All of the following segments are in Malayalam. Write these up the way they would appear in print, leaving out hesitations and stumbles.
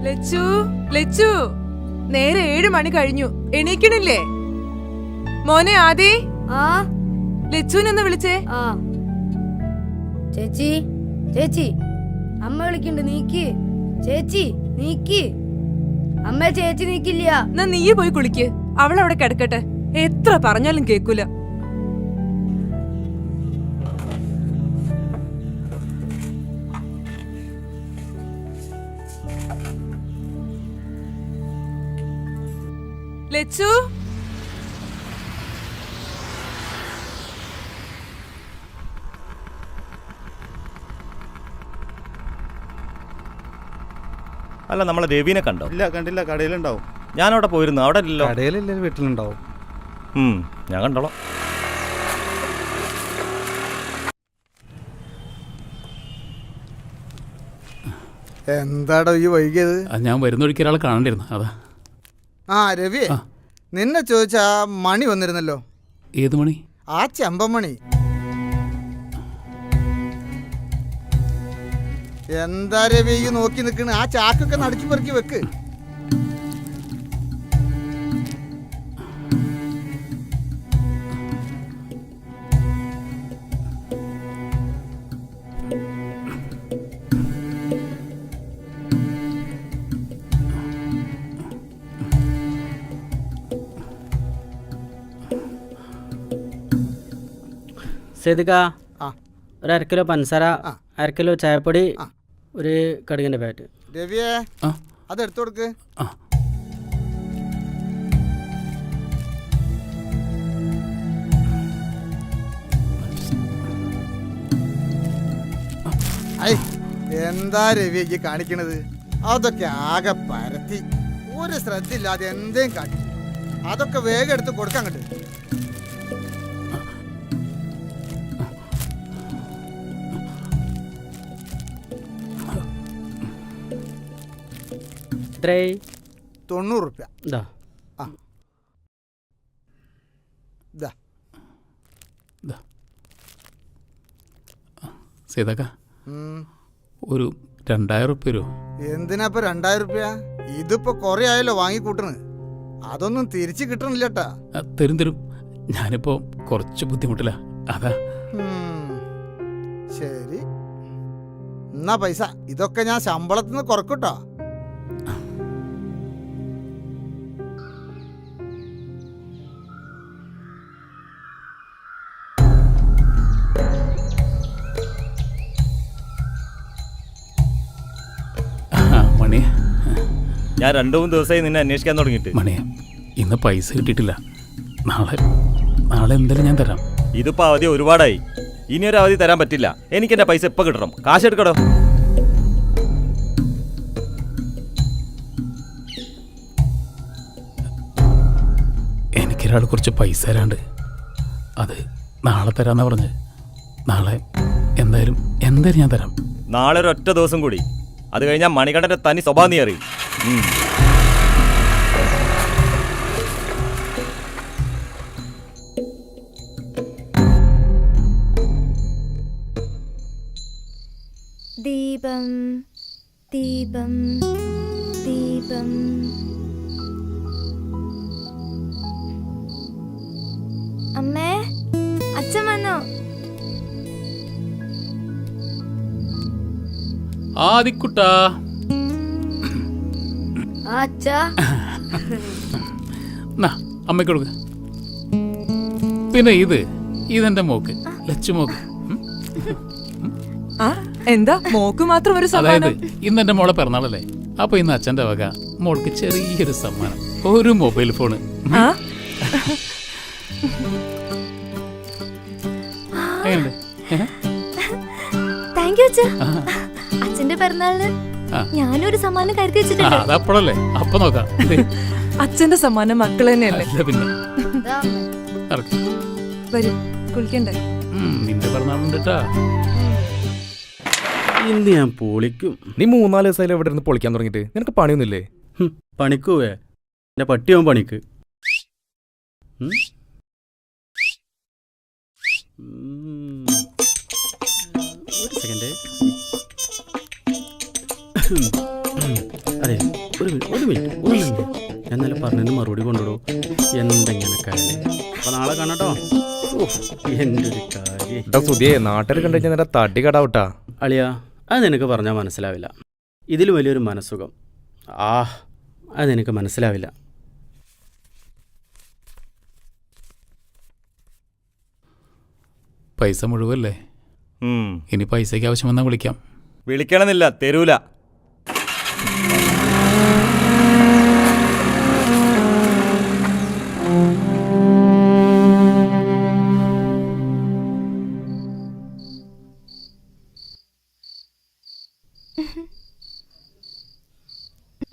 ലച്ചു, ലച്ചു, നേരെ 7 മണി കഴിഞ്ഞു. എണീക്കണില്ലേ മോനെ? ആദി, ലച്ചുവിനെന്ന് വിളിച്ചേ. ചേച്ചി, ചേച്ചി, അമ്മ വിളിക്കണ്ട്. നീക്ക് ചേച്ചി, നീക്ക്. അമ്മ, ചേച്ചി നീക്കില്ല. എന്നാ നീ പോയി കുളിക്ക്. അവളവിടെ കിടക്കട്ടെ. എത്ര പറഞ്ഞാലും കേക്കൂല. ലച്ചു, അല്ല, നമ്മളെ രവിനെ കണ്ടോ? ഇല്ല, കണ്ടില്ല. കടയിലുണ്ടാവും. ഞാനവിടെ പോയിരുന്നു. അവിടെ ഇല്ലല്ലോ. കടയിലില്ല, വീട്ടിലുണ്ടാവും. ഞാൻ കണ്ടോളാം. എന്താടോ ഈ വൈകിയത്? ഞാൻ വരുന്ന ഒഴിക്ക് ഒരാൾ കാണണ്ടിരുന്നു, അതാ. രവി, നിന്നെ ചോദിച്ച മണി വന്നിരുന്നല്ലോ. ഏത് മണി? ആ ചെമ്പമണി. എന്താ രവി ഈ നോക്കി നിൽക്കണ്? ആ ചാക്കൊക്കെ നടിച്ചു പെറുക്കി വെക്ക്. സേദിക്ക, ഒരു 1/2 കിലോ പഞ്ചസാര, 1/2 കിലോ ചായപ്പൊടി, ഒരു കടുകിൻ്റെ പാറ്റ്. രവിയെ, അതെടുത്തു കൊടുക്ക്. എന്താ രവി ഈ കാണിക്കണത്? അതൊക്കെ ആകെ പരത്തി ഒരു ശ്രദ്ധയില്ലാതെ എന്തേം കാട്ടി. അതൊക്കെ വേഗം എടുത്ത് കൊടുക്കാൻ കണ്ടു. എത്രേ? 90 റുപ്യ. സീതാക്ക, ഒരു 2000 റുപ്യ തരുമോ? എന്തിനാ ഇപ്പൊ 2000 റുപ്യ? ഇതിപ്പോ കൊറേ ആയല്ലോ വാങ്ങിക്കൂട്ടണ്. അതൊന്നും തിരിച്ചു കിട്ടണില്ലട്ടാ. തരും തരും. ഞാനിപ്പോ കുറച്ച് ബുദ്ധിമുട്ടില്ല, അതാ. ശരി, എന്നാ പൈസ ഇതൊക്കെ ഞാൻ ശമ്പളത്തിന്ന് കുറക്കൂട്ടോ. മണി, ഞാൻ 2-3 ദിവസമായി നിന്നെ അന്വേഷിക്കാൻ തുടങ്ങിയിട്ട്. മണിയെ, ഇന്ന് പൈസ കിട്ടിയിട്ടില്ല. നാളെ എന്തായാലും ഞാൻ തരാം. ഇതിപ്പോ അവധി ഒരുപാടായി. ഇനിയൊരു അവധി തരാൻ പറ്റില്ല. എനിക്ക് എന്റെ പൈസ ഇപ്പൊ കിട്ടണം. കാശ് എടുക്കടോ. എനിക്കൊരാൾ കുറച്ച് പൈസ തരാണ്ട്. അത് നാളെ തരാന്നാ പറഞ്ഞത്. നാളെ എന്തായാലും ഞാൻ തരാം. നാളെ ഒരൊറ്റ ദിവസം കൂടി. അത് കഴിഞ്ഞാൽ മണികണ്ഠന്റെ തനി സ്വഭാവം നീ അറിയും. ദീപം ദീപം ദീപം. അമ്മേ, അച്ഛൻ വന്നോ? ആദിക്കുട്ടാ, അമ്മയ്ക്ക് കൊടുക്ക. പിന്നെ ഇതെന്റെ മോക്ക്, ലച്ചു മോക്ക്. എന്താ മോക്ക് മാത്രം ഒരു അതായത് ഇന്ന് എന്റെ മോളെ പിറന്നാളല്ലേ, അപ്പൊ ഇന്ന് അച്ഛന്റെ വക മോൾക്ക് ചെറിയൊരു സമ്മാനം, ഒരു മൊബൈൽ ഫോണ്. അച്ഛന്റെ പിറന്നാളിന് ഞാനൊരു സമ്മാനം കരുതി വെച്ചിട്ടുണ്ട്. അതപ്പോഴല്ലേ, അപ്പൊ നോക്കാം. അച്ഛന്റെ സമ്മാനം മക്കൾ തന്നെയല്ലേ. പിന്നെ വരും, കുളിക്കണ്ടേ? നിന്റെ പിറന്നാളുണ്ടാ. ഇന്ന് ഞാൻ പൊളിക്കും. നീ 3-4 ദിവസമായാലും ഇവിടെ ഇരുന്ന് പൊളിക്കാൻ തുടങ്ങിയിട്ട്. നിനക്ക് പണിയൊന്നുമില്ലേ? പണിക്കുവേ, എന്റെ പട്ടിയാവും പണിക്ക്. ഒരു സെക്കൻഡ്. അതെ, ഒരു മിനിറ്റ് എന്നാലും പറഞ്ഞതിന് മറുപടി കൊണ്ടുവിടൂ. എന്തെങ്ങനെ കാര്യം അപ്പോൾ നാളെ കാണട്ടോ. എൻ്റെ ഒരു കാര്യം എടാ സുധിയെ നാട്ടിൽ കണ്ടു കഴിഞ്ഞാൽ നിന്റെ തടി കടാവട്ടാ. അളിയാ, അത് നിനക്ക് പറഞ്ഞാൽ മനസ്സിലാവില്ല. ഇതിൽ വലിയൊരു മനസ്സുഖം അത് നിനക്ക് മനസ്സിലാവില്ല. പൈസ മുഴുവല്ലേ? ഇനി പൈസയ്ക്ക് ആവശ്യം വന്നാൽ വിളിക്കാം. വിളിക്കണമെന്നില്ല, തരൂല.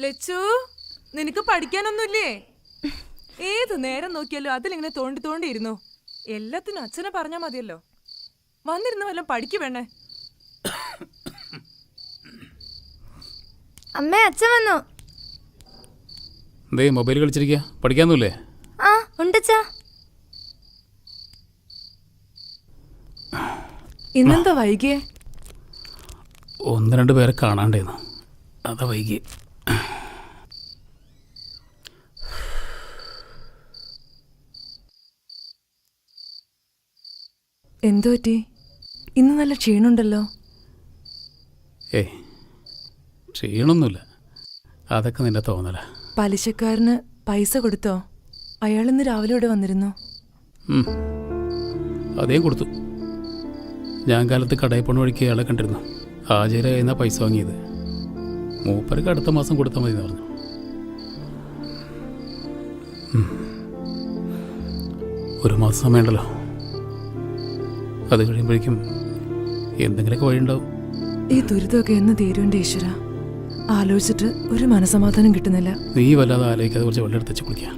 ലച്ചു, നിനക്ക് പഠിക്കാനൊന്നുമില്ലേ? ഏത് നേരം നോക്കിയാലും അതിലിങ്ങനെ തോണ്ടി തോണ്ടിയിരുന്നു. എല്ലാത്തിനും അച്ഛനെ പറഞ്ഞാ മതിയല്ലോ. വന്നിരുന്ന് വല്ലതും പഠിക്കു വേണേ. അമ്മേ, അച്ഛൻ വന്നു. എന്തേ മൊബൈൽ കളിച്ചിരിക്കുക? പഠിക്കാനൊന്നുമില്ലേ? ആ ഉണ്ടച്ചാ. ഇന്നെന്താ വൈകിയേ? 1-2 പേരെ കാണാണ്ടേന്നു, അതാ വൈകി. എന്തോ പറ്റി? ഇന്ന് നല്ല ക്ഷീണുണ്ടല്ലോ. ഏയ് ക്ഷീണമൊന്നുമില്ല, അതൊക്കെ നിന്റെ തോന്നല. പലിശക്കാരന് പൈസ കൊടുത്തോ? അയാൾ ഇന്ന് രാവിലെ ഇവിടെ വന്നിരുന്നു. അതേ കൊടുത്തു. ഞാൻ കാലത്ത് കടയിൽ പോണ വഴിക്ക് അയാളെ കണ്ടിരുന്നു. ഹാജരായിരുന്ന പൈസ വാങ്ങിയത്. മൂപ്പർക്ക് അടുത്ത മാസം കൊടുത്താൽ മതി എന്ന് പറഞ്ഞു. 1 മാസം സമയമുണ്ടല്ലോ, അത് കഴിയുമ്പോഴേക്കും എന്തെങ്കിലുമൊക്കെ വഴിയുണ്ടാവും. ഈ ദുരിതമൊക്കെ എന്ന് തീരുവിൻ്റെ ഈശ്വര. ആലോചിച്ചിട്ട് ഒരു മനസമാധാനം കിട്ടുന്നില്ല. നീ വല്ലാതെ ആലോചിക്കാതെ കുറച്ച് വെള്ളം എടുത്ത് വെച്ച് കുളിക്കാം.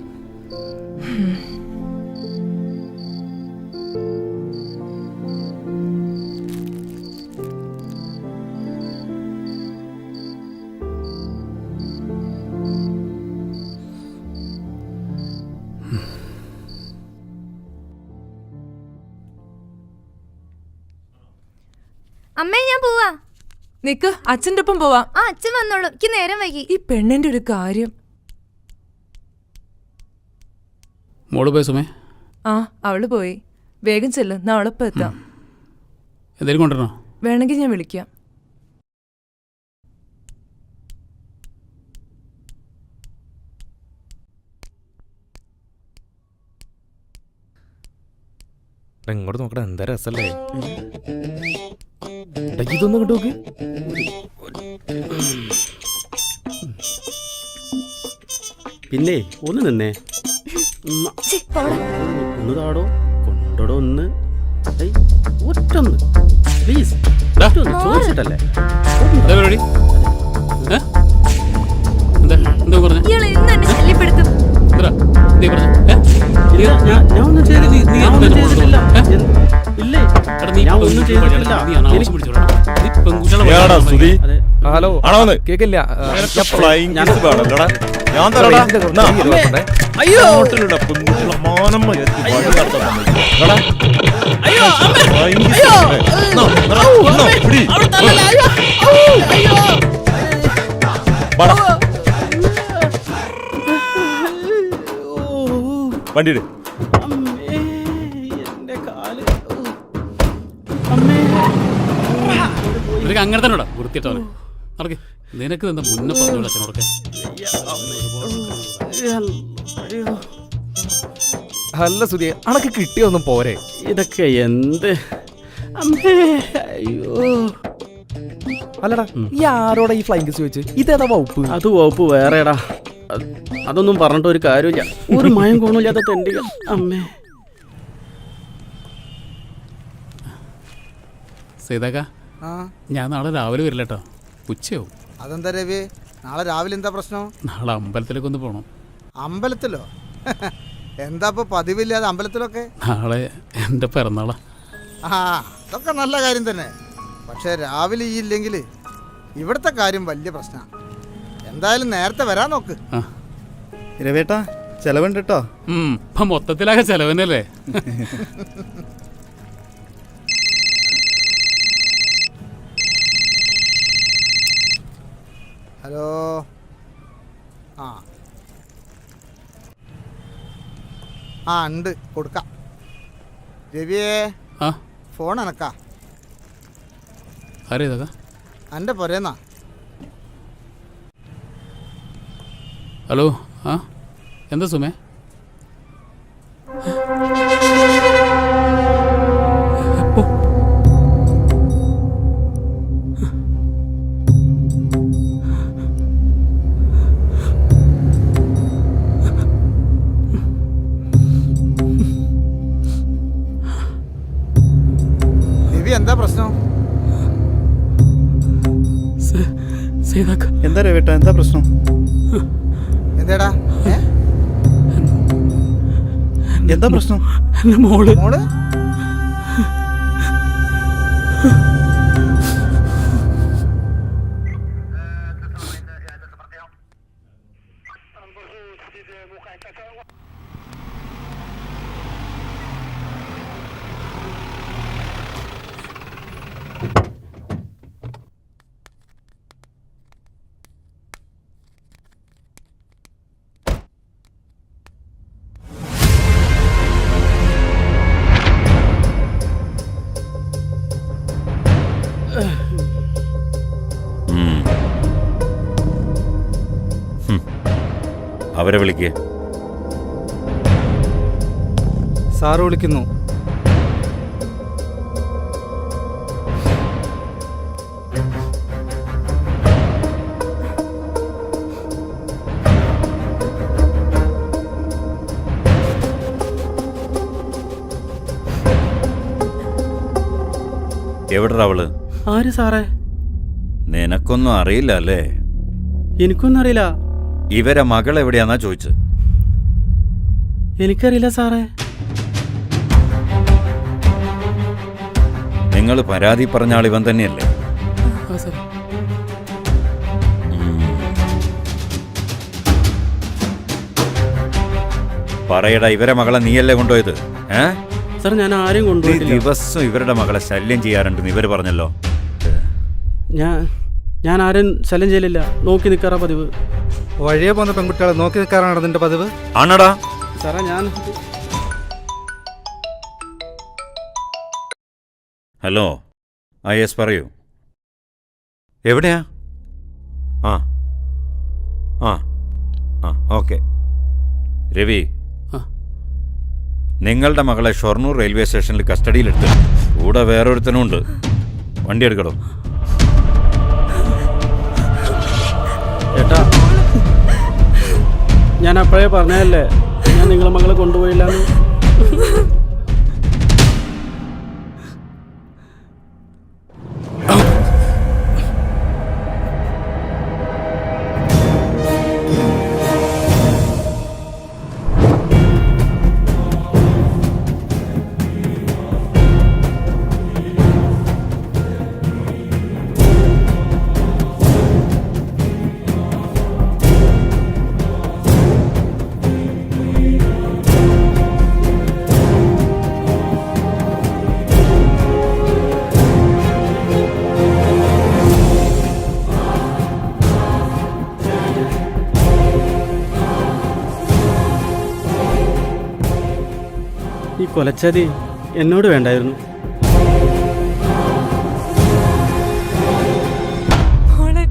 അമ്മേ, ഞാൻ പോവാ. നിക്ക്, അച്ഛൻ്റെ ഒപ്പം പോവാം. ആ, അച്ഛൻ വന്നോളൂ. എനിക്ക് നേരം വൈകി. ഈ പെണ്ണിന്റെ ഒരു കാര്യം. മോള് പോയ സുമേ? ആ, അവള് പോയി. വേഗം ചെല്ലും, നാളെപ്പം എത്താം. എന്തെങ്കിലും കൊണ്ടുവരണോ? വേണമെങ്കിൽ ഞാൻ വിളിക്കാം. ഇങ്ങോട്ട് നോക്കടാ, എന്താ രസല്ലേ. ഇതൊന്നും കിട്ടു നോക്ക്. പിന്നെ ഒന്ന് നിന്നേ. ഒന്ന് താടോ, കൊണ്ടടോ ഒന്ന്. ഒറ്റൊന്ന് പ്ലീസ്. ചോദിച്ചിട്ടല്ലേ എന്താ പരിപാടി? എന്താ പറഞ്ഞേ? ഇയാൾ ഇന്ന് എന്നെ ശല്യപ്പെടുത്തും. ഞാൻ ഒന്നും ചെയ്തിട്ടില്ല. ഇല്ലേ, ഞാൻ ഒന്നും ചെയ്തിട്ടില്ല. ഹലോ, കേക്കില്ല. വണ്ടിയിട്. നിനക്ക് അങ്ങനെ തന്നെ വൃത്തിയിട്ടോ നടക്ക്. നിനക്ക് എന്താ മുന്നേ പറഞ്ഞു അച്ഛനോടൊക്കെ? അല്ല സുധിയെ, അണക്ക് കിട്ടിയൊന്നും പോരെ. ഇതൊക്കെ എന്ത്? അയ്യോ, അല്ലടാ, ഈ ആരോടാ ഈ ഫ്ലൈങ് കിസ് ചോദിച്ചു? ഇതേതാ വകുപ്പ്? അത് വകുപ്പ് വേറെടാ. അതൊന്നും പറഞ്ഞിട്ട് ഒരു കാര്യമില്ല. ഒരു മയം കോണില്ലാത്ത തെണ്ടിക. അമ്മേ സീതാക്ക, ഞാൻ നാളെ രാവിലെ വരില്ല കേട്ടോ, ഉച്ചയാവും. അതെന്താ രവി, നാളെ രാവിലെ എന്താ പ്രശ്നം? നാളെ അമ്പലത്തിലേക്ക് ഒന്ന് പോകണം. അമ്പലത്തിലോ? എന്താ ഇപ്പൊ പതിവില്ലാതെ അമ്പലത്തിലൊക്കെ? നാളെ എൻ്റെ പിറന്നാളാ. ആ, അതൊക്കെ നല്ല കാര്യം തന്നെ. പക്ഷെ രാവിലെ ഈ ഇല്ലെങ്കിൽ ഇവിടുത്തെ കാര്യം വലിയ പ്രശ്നമാണ്. എന്തായാലും നേരത്തെ വരാൻ നോക്ക്. രവേട്ടാ, ചെലവുണ്ട് കേട്ടോ. ഇപ്പം മൊത്തത്തിലാകെ ചെലവനല്ലേ. ഹലോ, ആ ആ ഉണ്ട്, കൊടുക്കാം. രവിയേ, ആ ഫോൺ എനക്കാ. ആരേതാ? എൻ്റെ പൊരേന്നാ. ഹലോ, ആ എന്താ സുമേ? രവി, എന്താ പ്രശ്നം? എന്താ രവേട്ട, എന്താ പ്രശ്നം? എന്തേടാ? എന്താ പ്രശ്നം? എൻ്റെ മോള് മോള് അവരെ വിളിക്കേ. സാറ് വിളിക്കുന്നു. എവിടെടാ അവള്? ആര് സാറേ? നിനക്കൊന്നും അറിയില്ല അല്ലേ? എനിക്കൊന്നും അറിയില്ല. ഇവരെ മകൾ എവിടെയാന്നാ ചോദിച്ചത്. എനിക്കറിയില്ല സാറേ. നിങ്ങൾ പരാതി പറഞ്ഞ ആൾ ഇവൻ തന്നെയല്ലേ? ആ സാർ. പറയടാ, ഇവരെ മകളെ നീയല്ലേ കൊണ്ടുപോയത്? സാർ, ഞാൻ ആരെയും നീ കൊണ്ടുപോയിട്ടില്ല. ദിവസം ഇവരുടെ മകളെ ശല്യം ചെയ്യാറുണ്ടെന്ന് ഇവര് പറഞ്ഞല്ലോ. ഞാൻ ആരും ശല്യം ചെയ്യലില്ല. നോക്കി നിൽക്കാറാ പതിവ്. വഴിയെ പോകുന്ന പെൺകുട്ടികളെ നോക്കി നിൽക്കാറാണ് നിന്റെ പതിവ്? ആണടാ. സാറേ, ഞാൻ ഹലോ, യെസ് പറയൂ. എവിടെയാ? ആ ആ ആ ഓക്കെ. രവി, നിങ്ങളുടെ മകളെ ഷൊർണൂർ റെയിൽവേ സ്റ്റേഷനിൽ കസ്റ്റഡിയിലെടുത്തു. കൂടെ വേറൊരുത്തനും ഉണ്ട്. വണ്ടി എടുക്കടോ. ഏട്ടാ, ഞാൻ അപ്പോഴേ പറഞ്ഞതല്ലേ ഞാൻ നിങ്ങളെ മകളെ കൊണ്ടുപോയില്ലാന്ന്. ഈ കൊലച്ചതി എന്നോട് വേണ്ടായിരുന്നു. മോളെ,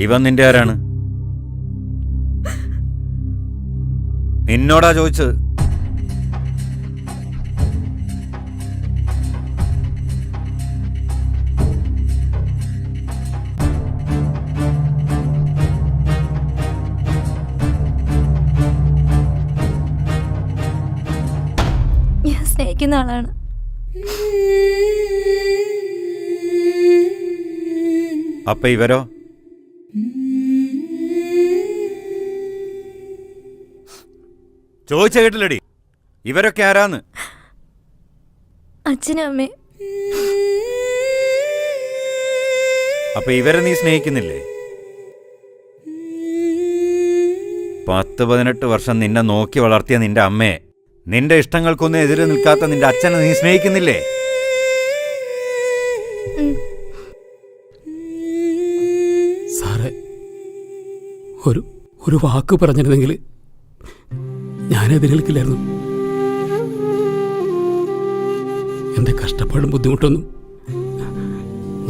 ഇവൻ നിന്റെ ആരാണ്? നിന്നോടാ ചോദിച്ചത്. ഞാൻ സ്നേഹിക്കുന്ന ആളാണ്. അപ്പൊ ഇവരോ? ചോദിച്ച കേട്ടില്ലടി, ഇവരൊക്കെ ആരാന്ന്? അച്ഛനും അമ്മേ. അപ്പൊ ഇവരെ നീ സ്നേഹിക്കുന്നില്ലേ? 10-18 വർഷം നിന്നെ നോക്കി വളർത്തിയ നിന്റെ അമ്മയെ, നിന്റെ ഇഷ്ടങ്ങൾക്കൊന്നും എതിരെ നിൽക്കാത്ത നിന്റെ അച്ഛനെ നീ സ്നേഹിക്കുന്നില്ലേ? ഒരു വാക്ക് പറഞ്ഞിരുന്നെങ്കിൽ ഞാനെതിരേൽക്കില്ലായിരുന്നു. എൻ്റെ കഷ്ടപ്പാടും ബുദ്ധിമുട്ടൊന്നും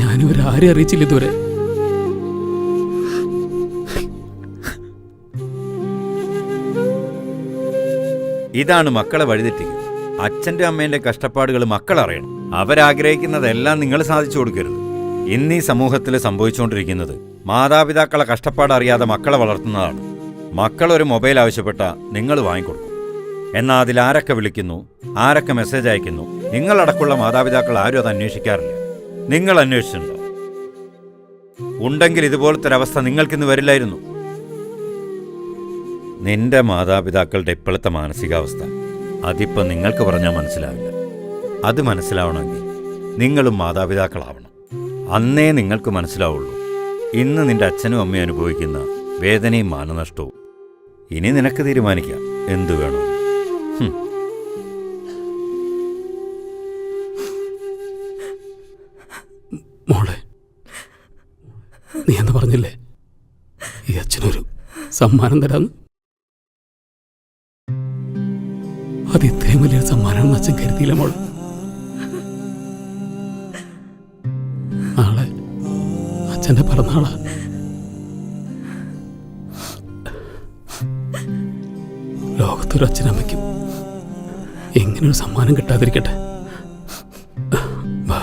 ഞാനിവരാരെ അറിയിച്ചില്ല ഇതുവരെ. ഇതാണ് മക്കളെ വഴിതെറ്റിക്കുന്നത്. അച്ഛൻ്റെ അമ്മേൻ്റെ കഷ്ടപ്പാടുകൾ മക്കൾ അറിയണം. അവരാഗ്രഹിക്കുന്നതെല്ലാം നിങ്ങൾ സാധിച്ചു കൊടുക്കരുത്. ഇന്നീ സമൂഹത്തിൽ സംഭവിച്ചുകൊണ്ടിരിക്കുന്നത് മാതാപിതാക്കളെ കഷ്ടപ്പാട് അറിയാതെ മക്കളെ വളർത്തുന്നതാണ്. മക്കളൊരു മൊബൈൽ ആവശ്യപ്പെട്ട നിങ്ങൾ വാങ്ങിക്കൊടുക്കും. എന്നാൽ അതിലാരൊക്കെ വിളിക്കുന്നു, ആരൊക്കെ മെസ്സേജ് അയക്കുന്നു, നിങ്ങളടക്കമുള്ള മാതാപിതാക്കൾ ആരും അത് അന്വേഷിക്കാറില്ല. നിങ്ങൾ അന്വേഷിച്ചിട്ടുണ്ടോ? ഉണ്ടെങ്കിൽ ഇതുപോലത്തെ ഒരവസ്ഥ നിങ്ങൾക്കിന്ന് വരില്ലായിരുന്നു. നിന്റെ മാതാപിതാക്കളുടെ ഇപ്പോഴത്തെ മാനസികാവസ്ഥ അതിപ്പോൾ നിങ്ങൾക്ക് പറഞ്ഞാൽ മനസ്സിലാവില്ല. അത് മനസ്സിലാവണമെങ്കിൽ നിങ്ങളും മാതാപിതാക്കളാവണം. അന്നേ നിങ്ങൾക്ക് മനസ്സിലാവുള്ളൂ ഇന്ന് നിന്റെ അച്ഛനും അമ്മയും അനുഭവിക്കുന്ന വേദനയും മാനനഷ്ടവും. ഇനി നിനക്ക് തീരുമാനിക്കാം എന്തു വേണം. മോളെ, നീ എന്ന് പറഞ്ഞില്ലേ ഈ അച്ഛനൊരു സമ്മാനം തരാന്ന്? അത് ഇത്രയും വലിയൊരു സമ്മാനമാണെന്ന് അച്ഛൻ കരുതിയില്ല മോളെ. നാളെ അച്ഛൻ്റെ പിറന്നാളാ. ലോകത്തൊരു അച്ഛനമ്മയ്ക്കും ഇങ്ങനൊരു സമ്മാനം കിട്ടാതിരിക്കട്ടെ. വാ.